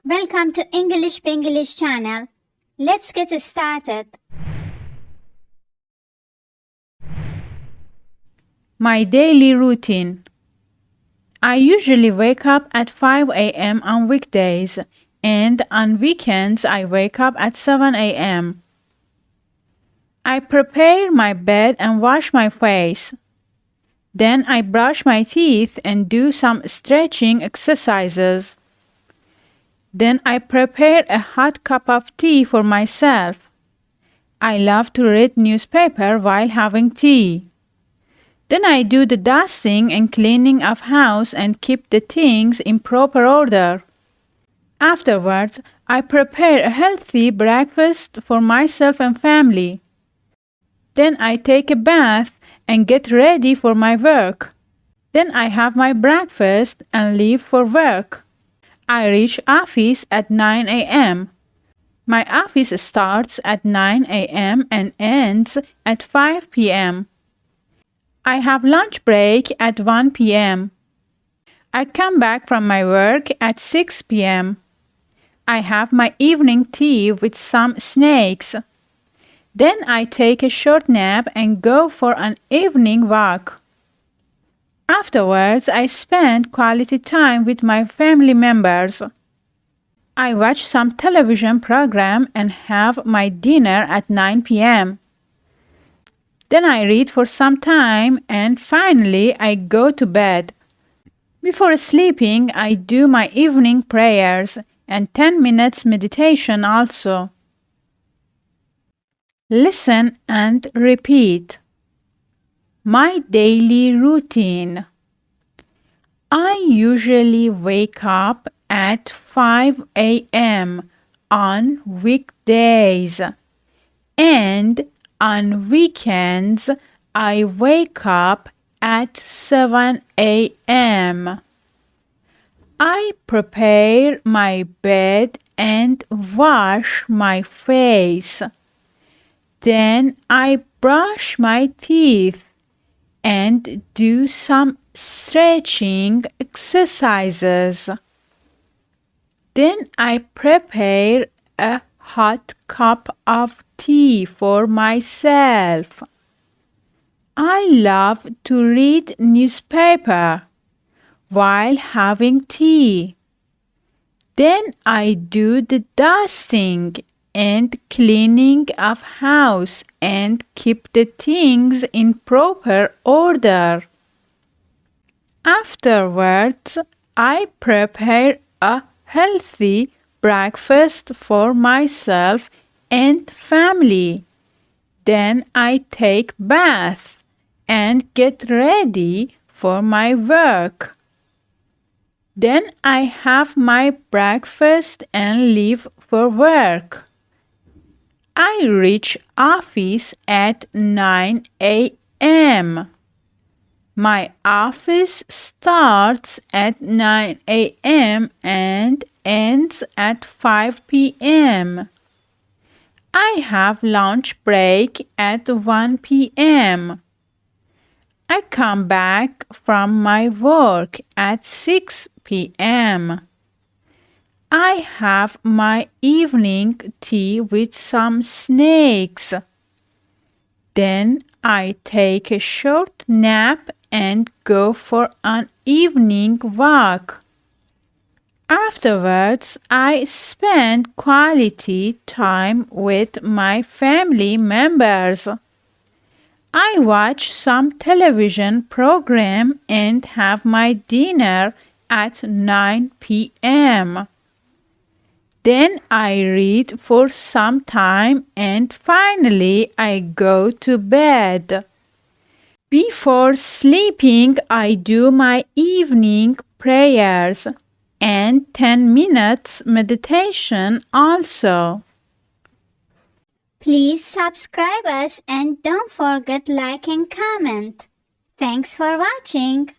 Welcome to English Pinglish channel. Let's get started. My daily routine. I usually wake up at 5 a.m. on weekdays, and on weekends I wake up at 7 a.m. I prepare my bed and wash my face. Then I brush my teeth and do some stretching exercises. Then I prepare a hot cup of tea for myself. I love to read newspaper while having tea. Then I do the dusting and cleaning of house and keep the things in proper order. Afterwards, I prepare a healthy breakfast for myself and family. Then I take a bath and get ready for my work. Then I have my breakfast and leave for work. I reach office at 9 a.m. My office starts at 9 a.m. and ends at 5 p.m. I have lunch break at 1 p.m. I come back from my work at 6 p.m. I have my evening tea with some snacks. Then I take a short nap and go for an evening walk. Afterwards, I spend quality time with my family members. I watch some television program and have my dinner at 9 p.m. Then I read for some time and finally I go to bed. Before sleeping, I do my evening prayers and 10 minutes meditation also. Listen and repeat. My daily routine. I usually wake up at 5 a.m. on weekdays, and on weekends I wake up at 7 a.m. I prepare my bed and wash my face. Then I brush my teeth and do some stretching exercises. Then I prepare a hot cup of tea for myself. I love to read newspaper while having tea. Then I do the dusting and cleaning of house and keep the things in proper order. Afterwards, I prepare a healthy breakfast for myself and family. Then I take bath and get ready for my work. Then I have my breakfast and leave for work. I reach office at 9 a.m. My office starts at 9 a.m. and ends at 5 p.m. I have lunch break at 1 p.m. I come back from my work at 6 p.m. I have my evening tea with some snacks. Then I take a short nap and go for an evening walk. Afterwards, I spend quality time with my family members. I watch some television program and have my dinner at 9 p.m. Then I read for some time and finally I go to bed. Before sleeping, I do my evening prayers and 10 minutes meditation also. Please subscribe us and don't forget like and comment. Thanks for watching.